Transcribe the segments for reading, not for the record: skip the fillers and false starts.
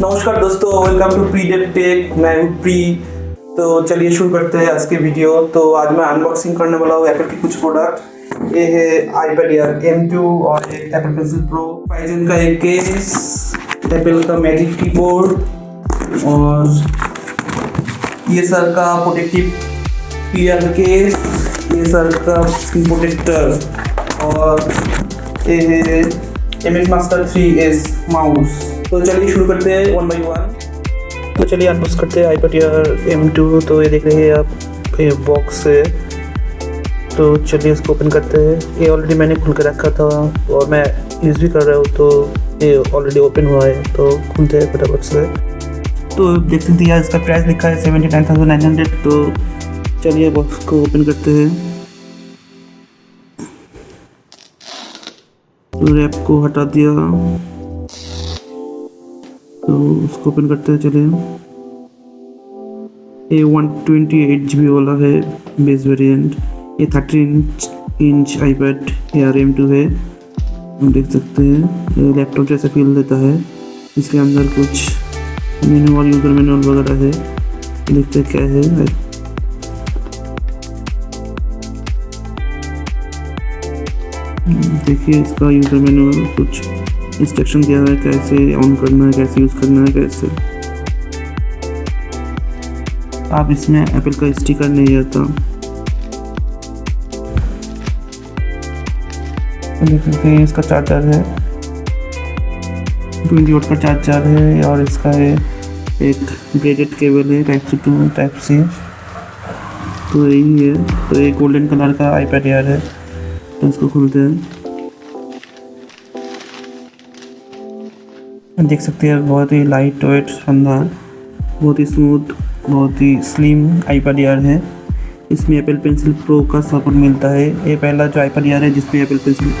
नमस्कार दोस्तों, welcome to प्री डेट टेक। मैं हूं प्री। तो चलिए शुरू करते हैं आज के वीडियो। तो आज मैं अनबॉक्सिंग करने वाला हूँ एप्पल के कुछ प्रोडक्ट। ये है आईपैड एयर M2 और एक एप्पल पेंसिल प्रो, Ryzen का एक केस, एप्पल का मैजिक कीबोर्ड और ये सर का प्रोटेक्टिव पीआर केस, ये सर का स्क्रीन प्रोटेक्टर और ये है MX Master 3S माउस। तो चलिए शुरू करते हैं वन बाई वन। तो चलिए अनबॉक्स करते हैं आईपैड एयर M2। तो ये देख रहे हैं आप, ये बॉक्स है। तो चलिए इसको ओपन करते हैं। ये ऑलरेडी मैंने खुल कर रखा था और मैं यूज़ भी कर रहा हूँ, तो ये ऑलरेडी ओपन हुआ है। तो खुलते हैं फटाफट से। तो देख सकते हैं इसका प्राइस लिखा है 79,900। तो चलिए बॉक्स को ओपन करते हैं। तो रैप को हटा दिया, तो उसको ओपन करते हैं। चलिए ये 128 GB वाला है बेस वेरिएंट। ये 13 इंच आईपैड एयर M2 है। हम देख सकते हैं ये लैपटॉप जैसा फील देता है। इसके अंदर कुछ मैनुअल, यूज़र मैनुअल वगैरह है। देखते हैं क्या है। देखिए इसका यूज़र मैनुअल, कुछ इंस्ट्रक्शन दिया है कैसे ऑन करना है, कैसे यूज़ करना है, कैसे। आप इसमें एप्पल का स्टिकर नहीं आता। देख सकते हैं इसका चार्जर है, 20 वाट का चार्जर है और इसका है एक ब्रेडेड केबल है, type C to type C। तो यही है। तो ये गोल्डन कलर का आईपैड एयर है। तो इसको खोलते हैं। देख सकते हैं बहुत ही लाइट वेट, शानदार, बहुत ही स्मूथ, बहुत ही स्लिम आईपैड एयर है। इसमें एप्पल पेंसिल प्रो का सपोर्ट मिलता है। ये पहला जो आईपैड एयर है जिसमें एप्पल पेंसिल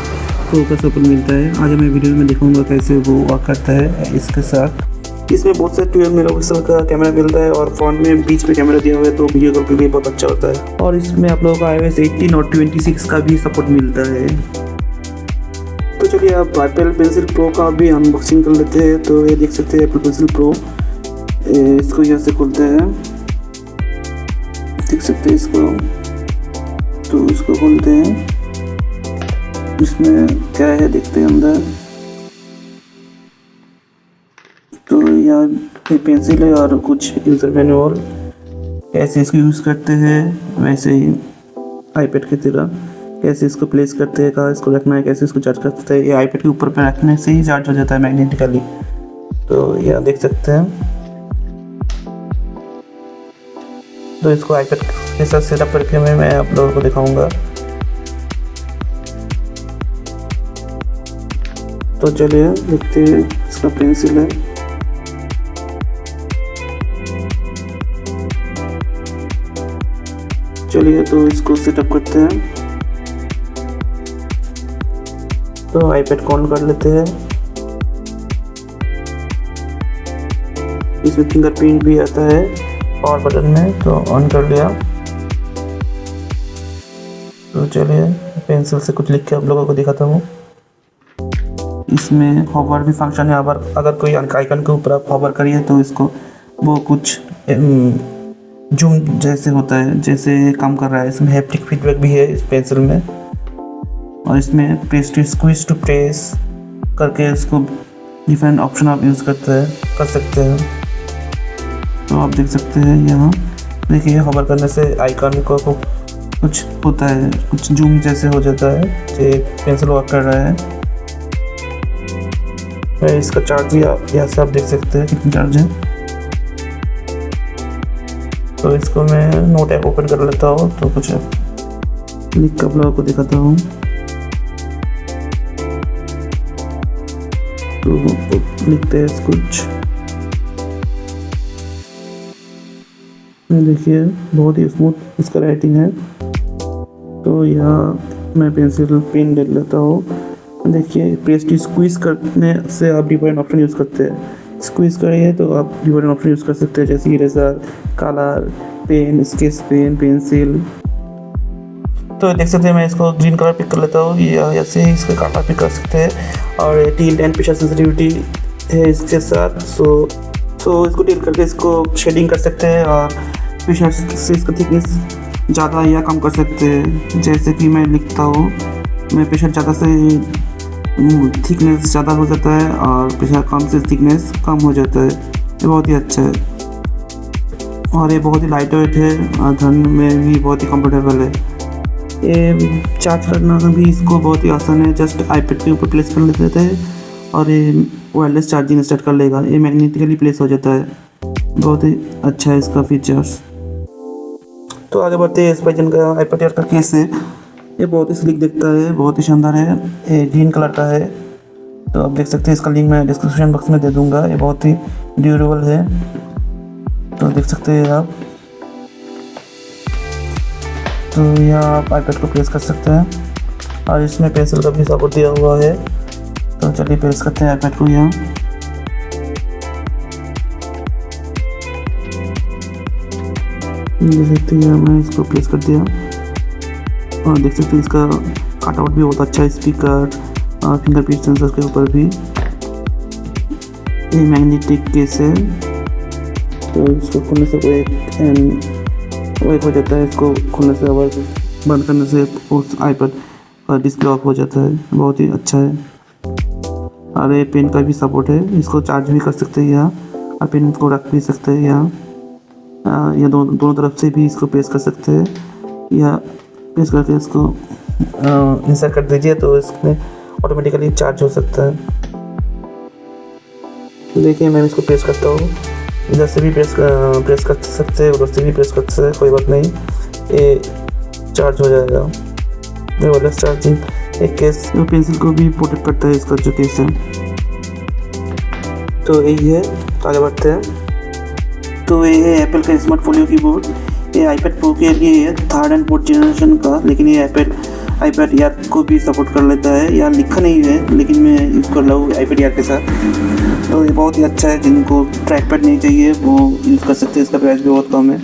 प्रो का सपोर्ट मिलता है। आज मैं वीडियो में दिखाऊंगा कैसे वो वर्क करता है इसके साथ। इसमें बहुत से 12 मेगापिक्सल का कैमरा मिलता है और फ्रंट में बीच में कैमरा दिया हुआ है, तो वीडियो कॉल के लिए बहुत अच्छा होता है। और इसमें आप लोगों को iOS 18 और 26 का भी सपोर्ट मिलता है। तो चलिए आप एप्पल पेंसिल प्रो का भी अनबॉक्सिंग कर लेते हैं। तो ये देख सकते हैं एप्पल पेंसिल प्रो। इसको यहाँ से खोलते हैं, देख सकते हैं इसको। तो इसको खोलते हैं, इसमें क्या है देखते हैं अंदर। तो यहाँ ये पेंसिल है और कुछ यूज़र मैनुअल, कैसे इसको यूज़ करते हैं वैसे ही आईपैड की तरह, कैसे इसको प्लेस करते हैं, कहाँ इसको रखना है, कैसे इसको चार्ज करते हैं। ये आईपैड के ऊपर पे रखने से ही चार्ज हो जाता है मैग्नेटिकली। तो यह देख सकते हैं। तो इसको आईपैड के साथ सेटअप करके मैं आप लोगों को दिखाऊंगा। तो चलिए देखते हैं। इसका पेंसिल है, चलिए तो इसको सेटअप करते हैं। तो आईपैड को ऑन कर लेते हैं। इसमें फिंगरप्रिंट भी आता है पावर बटन में, तो ऑन कर लिया। तो चलिए पेंसिल से कुछ लिख के आप लोगों को दिखाता हूँ। इसमें हॉवर भी फंक्शन है। अगर कोई आइकन के ऊपर आप हॉवर करिए तो इसको वो कुछ जूम जैसे होता है, जैसे काम कर रहा है। इसमें हैप्टिक फीडबैक भी है इस पेंसिल में। और इसमें press to squeeze to press करके इसको डिफरेंट ऑप्शन आप यूज़ कर सकते हैं। तो आप देख सकते हैं यहाँ देखिए, हॉवर करने से आइकन को कुछ होता है, कुछ जूम जैसे हो जाता है, जो पेंसिल वर्क कर रहा है। इसका चार्ज भी यहाँ से आप देख सकते हैं कितना चार्ज है। तो इसको मैं नोट ऐप ओपन कर लेता हूँ। तो कुछ लिख कर आप लोगों को दिखाता हूँ। तो लिखते हैं कुछ, देखिए बहुत ही स्मूथ इसका राइटिंग है। तो यहाँ मैं पेंसिल पेन ले लेता हूँ। देखिए प्रेस टू स्क्वीज करने से आप डिफरेंट ऑप्शन यूज़ करते हैं। स्क्वीज करिए तो आप डिफरेंट ऑप्शन यूज़ कर सकते हैं, जैसे eraser, colour, pen, sketch pen, pencil. तो देख सकते हैं मैं इसको ग्रीन कलर पिक कर लेता हूँ, या ऐसे ही इसका कलर पिक कर सकते हैं। और टील एंड पिक्चर सेंसिटिविटी है इसके साथ। सो तो इसको टिल्ट करके इसको शेडिंग कर सकते हैं और पीछे से इसका थिकनेस ज़्यादा या कम कर सकते हैं। जैसे कि मैं लिखता हूँ, मैं प्रेशर ज़्यादा से थिकनेस ज़्यादा हो जाता है और प्रेशर कम से थिकनेस कम हो जाता है। ये बहुत ही अच्छा है और ये बहुत ही लाइट वेट है और धरने में भी बहुत ही कंफर्टेबल है। ये चार्ज करना भी इसको बहुत ही आसान है, जस्ट आईपैड के ऊपर प्लेस कर लेते हैं और ये वायरलेस चार्जिंग स्टार्ट कर लेगा। ये मैग्नेटिकली प्लेस हो जाता है, बहुत ही अच्छा है इसका फीचर्स। तो आगे बढ़ते हैं। स्पाइजन का आईपैड एयर का केस है, ये बहुत ही स्लिक दिखता है, बहुत ही शानदार है। ये ग्रीन कलर का है, तो आप देख सकते हैं। इसका लिंक मैं डिस्क्रिप्शन बॉक्स में दे दूंगा। ये बहुत ही ड्यूरेबल है, तो देख सकते हैं आप। तो यहाँ आप आईपैड को प्रेस कर सकते हैं और इसमें पेंसिल का भी सपोर्ट दिया हुआ है। तो चलिए प्रेस करते हैं आईपैड को यहाँ। देख सकते हैं मैं इसको प्रेस कर दिया और देख सकते हैं इसका कटआउट भी बहुत अच्छा है, स्पीकर और फिंगरप्रिंट सेंसर के ऊपर भी। ये मैग्नेटिक केस है, तो इसको खोलने से वेक हो जाता है। इसको खोलने से और बंद करने से उस आईपैड का डिस्प्ले ऑफ हो जाता है। बहुत ही अच्छा है और ये पेन का भी सपोर्ट है, इसको चार्ज भी कर सकते हैं यहाँ और पेन को रख भी सकते हैं यहाँ। या दोनों तरफ से भी इसको प्रेस कर सकते हैं या प्रेस करके इसको इंसर्ट कर दीजिए तो इसमें ऑटोमेटिकली चार्ज हो सकता है। देखिए मैं इसको प्रेस करता हूँ, इधर से भी प्रेस कर सकते हैं, उधर से भी प्रेस कर सकते हैं, कोई बात नहीं, ये चार्ज हो जाएगा। वायरलेस चार्जिंग एक केस पेंसिल को भी प्रोटेक्ट करता है इसका जो केस है। तो यही है, तो आगे बढ़ते हैं। तो ये है एप्पल का स्मार्ट फोलियो कीबोर्ड। ये आईपैड प्रो के लिए है 3rd and 4th जनरेशन का, लेकिन ये आईपैड एयर को भी सपोर्ट कर लेता है। यहाँ लिखा नहीं है लेकिन मैं यूज़ कर रहा हूँ आईपैड एयर के साथ। तो ये बहुत ही अच्छा है, जिनको ट्रैक पैड नहीं चाहिए वो यूज़ कर सकते हैं। इसका प्राइस भी बहुत कम है,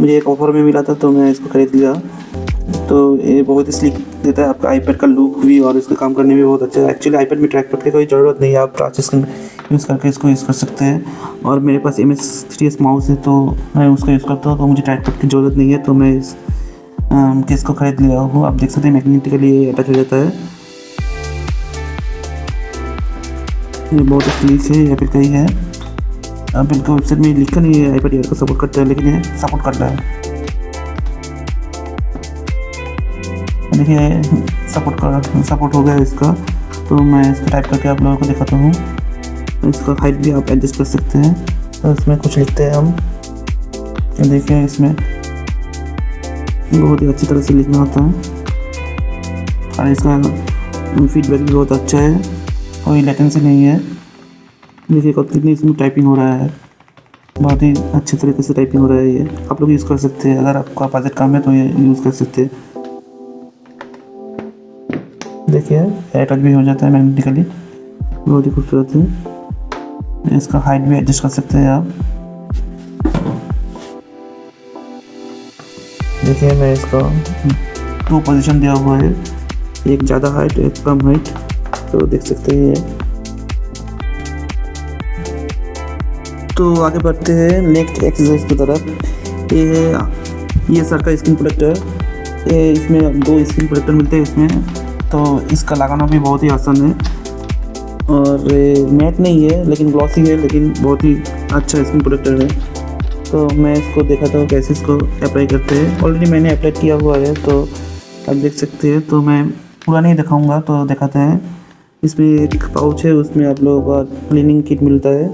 मुझे एक ऑफर में मिला था तो मैं इसको खरीद लिया। तो ये बहुत ही स्लिक देता है आपका आईपैड का लुक भी और इसका काम करने में बहुत अच्छा है। एक्चुअली आईपैड में ट्रैक पैड की कोई ज़रूरत नहीं है, आप टच स्क्रीन यूज़ करके इसको यूज़ कर सकते हैं। और मेरे पास MS3S माउस है तो मैं उसका यूज़ करता हूँ, तो मुझे ट्रैक पैड की ज़रूरत नहीं है, तो मैं इस केस को खरीद लिया हूँ। आप देख सकते हैं मैग्नेटिकली अटैच हो जाता है। ये बहुत ही स्लिक है, एप्पल का ही है। एप्पल का वेबसाइट में लिखा नहीं है आईपैड एयर को सपोर्ट करता है, लेकिन ये सपोर्ट करता है। देखिए सपोर्ट हो गया इसका। तो मैं इसको टाइप करके आप लोगों को दिखाता हूँ। इसका हाइट भी आप एडजस्ट कर सकते हैं। तो इसमें कुछ लिखते हैं हम, तो देखिए इसमें बहुत ही अच्छी तरह से लिखना होता है और इसका फीडबैक भी बहुत अच्छा है, कोई लेटेंसी नहीं है। देखिए कितनी इसमें टाइपिंग हो रहा है, बहुत ही अच्छे तरीके से टाइपिंग हो रहा है। ये आप लोग यूज़ कर सकते हैं, अगर आपका बजट कम है तो ये यूज़ कर सकते हैं। देखिए अटैच भी हो जाता है मैग्नेटिकली, बहुत ही खूबसूरत है। इसका हाइट भी एडजस्ट कर सकते हैं आप। देखिए मैं इसका 2 पोजीशन दिया हुआ है, एक ज़्यादा हाइट एक कम हाइट, तो देख सकते हैं। तो आगे बढ़ते हैं नेक्स्ट एक्सरसाइज की तरफ। ये सर का स्क्रीन प्रोटेक्टर, ये इसमें 2 स्क्रीन प्रोटेक्टर मिलते हैं इसमें, तो इसका लगाना भी बहुत ही आसान है और मैट नहीं है लेकिन ग्लॉसी है, लेकिन बहुत ही अच्छा स्क्रीन प्रोटेक्टर है। तो मैं इसको देखा था कैसे इसको अप्लाई करते हैं। ऑलरेडी मैंने अप्लाई किया हुआ है, तो आप देख सकते हैं। तो मैं पूरा नहीं दिखाऊंगा, तो दिखाते हैं। इसमें एक पाउच है, उसमें आप लोगों का क्लीनिंग किट मिलता है,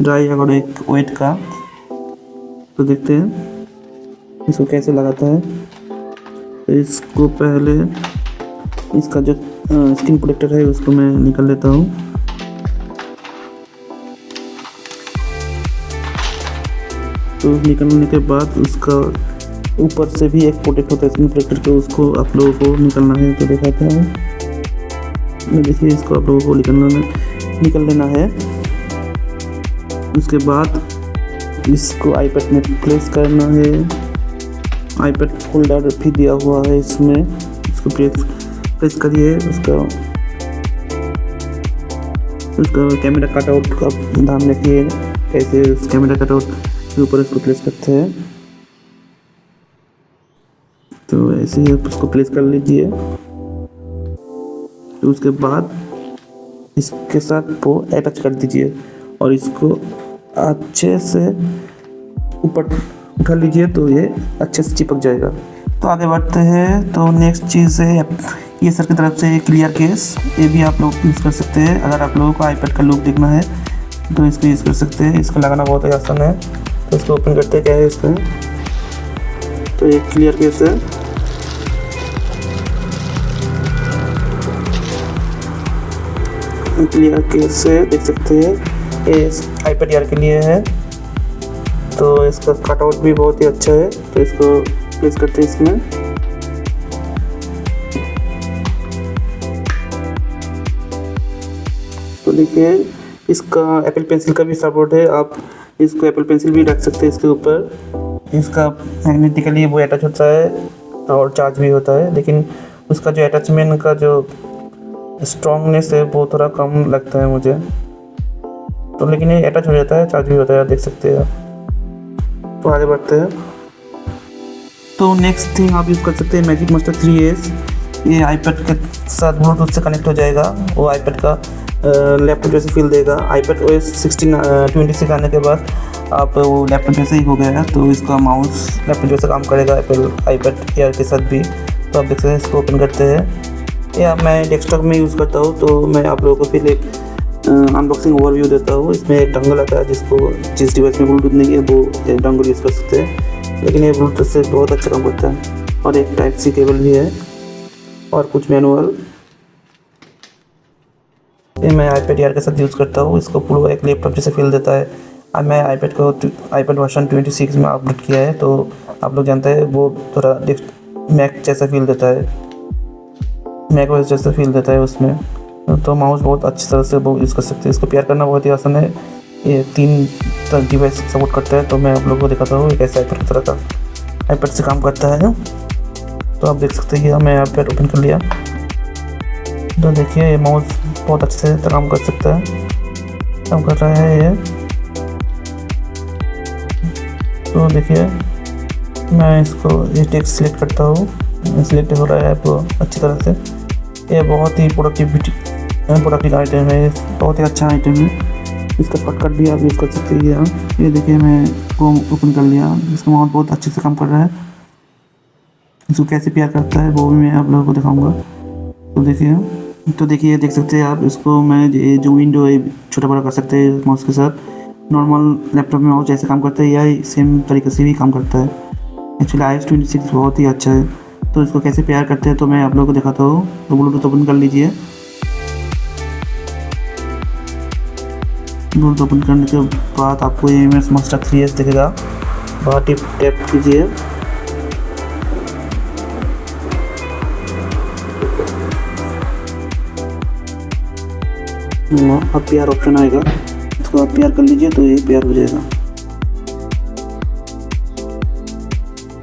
ड्राई और एक वेट का। तो देखते हैं इसको कैसे लगाता है। तो इसको पहले इसका जो स्क्रीन प्रोटेक्टर है उसको मैं निकाल लेता हूँ। तो निकालने के बाद उसका ऊपर से भी एक प्रोटेक्ट होता है स्क्रीन प्रोटेक्टर के, उसको आप लोगों को निकालना है। तो दिखाता हूँ, देखिए इसको आप लोगों को निकल लेना है। उसके बाद इसको आईपैड में प्लेस करना है। आईपैड होल्डर भी दिया हुआ है इसमें, इसको प्रेस करिए। उसका कैमरा कटआउट का ध्यान रखिए कैसे उस कैमरा कटआउट के ऊपर इसको प्लेस करते हैं। तो ऐसे ही आप उसको प्लेस कर लीजिए। तो उसके बाद इसके साथ वो अटैच कर दीजिए और इसको अच्छे से ऊपर उठा लीजिए तो ये अच्छे से चिपक जाएगा। तो आगे बढ़ते हैं। तो नेक्स्ट चीज़ है ये सर की तरफ से क्लियर केस। ये भी आप लोग यूज़ कर सकते हैं। अगर आप लोगों को आईपैड का लुक देखना है तो इसको यूज़ कर सकते हैं। इसको लगाना बहुत ही आसान है। तो इसको ओपन करते हैं, क्या है इसमें, तो ये क्लियर केस है। क्लियर केस से देख सकते हैं ये आईपैड एयर के लिए है। तो इसका कटआउट भी बहुत ही अच्छा है। तो इसको प्लेस करते हैं इसमें। तो देखिए इसका एप्पल पेंसिल का भी सपोर्ट है। आप इसको एप्पल पेंसिल भी रख सकते हैं इसके ऊपर। इसका मैग्नेटिकली वो अटैच होता है और चार्ज भी होता है, लेकिन उसका जो अटैचमेंट का जो स्ट्रॉन्गनेस है वो थोड़ा कम लगता है मुझे। तो लेकिन ये अटैच हो जाता है, चार्ज भी होता है, देख सकते हैं आप। तो आगे बढ़ते हैं। तो नेक्स्ट थिंग आप यूज़ कर सकते हैं मैजिक मास्टर 3S। ये आईपैड के साथ ब्लूटूथ से कनेक्ट हो जाएगा। वो आईपैड का लैपटॉप जैसे फील देगा। आईपैड OS 16 आने के बाद आप वो लैपटॉप जैसे ही हो गया। तो इसका माउस लैपटॉप जैसा काम करेगा एप्पल आईपैड एयर के साथ भी। तो आप देख सकते हैं। इसको ओपन करते हैं। या मैं डेस्कटॉप में यूज़ करता हूँ, तो मैं आप लोगों को फिर एक अनबॉक्सिंग ओवरव्यू देता हूँ। इसमें एक डंगल आता है जिस डिवाइस में ब्लूटूथ नहीं है वो एक डंगल यूज़ कर सकते हैं, लेकिन ये ब्लूटूथ से बहुत अच्छा काम करता है। और एक टाइप सी केबल भी है और कुछ मैनुअल। ये मैं आईपैड एयर के साथ यूज़ करता हूँ। इसको पूरा एक लैपटॉप जैसे फील देता है। अब मैं आईपैड वर्जन 26 में अपडेट किया है, तो आप लोग जानते हैं वो थोड़ा मैक जैसा फील देता है, मैक OS जैसा फील देता है उसमें। तो माउस बहुत अच्छी तरह से वो यूज़ कर सकते हैं। इसको पेयर करना बहुत ही आसान है। ये 3 डिवाइस सपोर्ट करता है। तो मैं आप लोगों को दिखाता हूँ एक ऐसा आईपैड तरह का आईपैड से काम करता है। तो आप देख सकते हैं मैं आईपैड ओपन कर लिया। तो देखिए ये माउस बहुत अच्छे से काम कर सकता है, काम कर रहा है ये। तो देखिए मैं इसको ये टेक्स्ट सिलेक्ट करता हूँ, सिलेक्ट हो रहा है वो अच्छी तरह से। ये बहुत ही प्रोडक्टिव आइटम है, बहुत ही अच्छा आइटम है। इसका शॉर्टकट भी आप यूज़ कर सकते हैं। ये देखिए मैं क्रोम ओपन कर लिया। इसका माउस बहुत अच्छे से काम कर रहा है। इसको कैसे पेयर करता है वो भी मैं आप लोगों को दिखाऊंगा। तो देखिए देख सकते हैं आप। इसको मैं ये जो विंडो है छोटा बड़ा कर सकते हैं माउस के साथ। नॉर्मल लैपटॉप में माउस जैसे काम करता है या सेम तरीके से भी काम करता है। एक्चुअली iOS 26 बहुत ही अच्छा है। तो इसको कैसे पेयर करते हैं तो मैं आप लोगों को दिखाता हूँ। तो ब्लूटूथ ओपन कर लीजिए। ब्लूटूथ ओपन करने के बाद आपको ये MS मास्टर 3S दिखेगा। बहुत ही टैप कीजिए। अब पेयर ऑप्शन आएगा, इसको आप पेयर कर लीजिए तो ये पेयर हो जाएगा।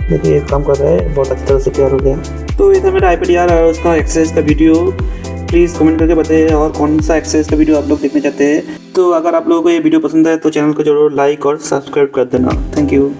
देखिए ये काम कर रहा है, बहुत अच्छी तरह से पेयर हो गया। तो ये था मेरा आईपैड एयर और उसका एक्सेस का वीडियो। प्लीज़ कमेंट करके बताइए और कौन सा एक्सेस का वीडियो आप लोग देखना चाहते हैं। तो अगर आप लोगों को ये वीडियो पसंद है तो चैनल को जरूर लाइक और सब्सक्राइब कर देना। Thank you.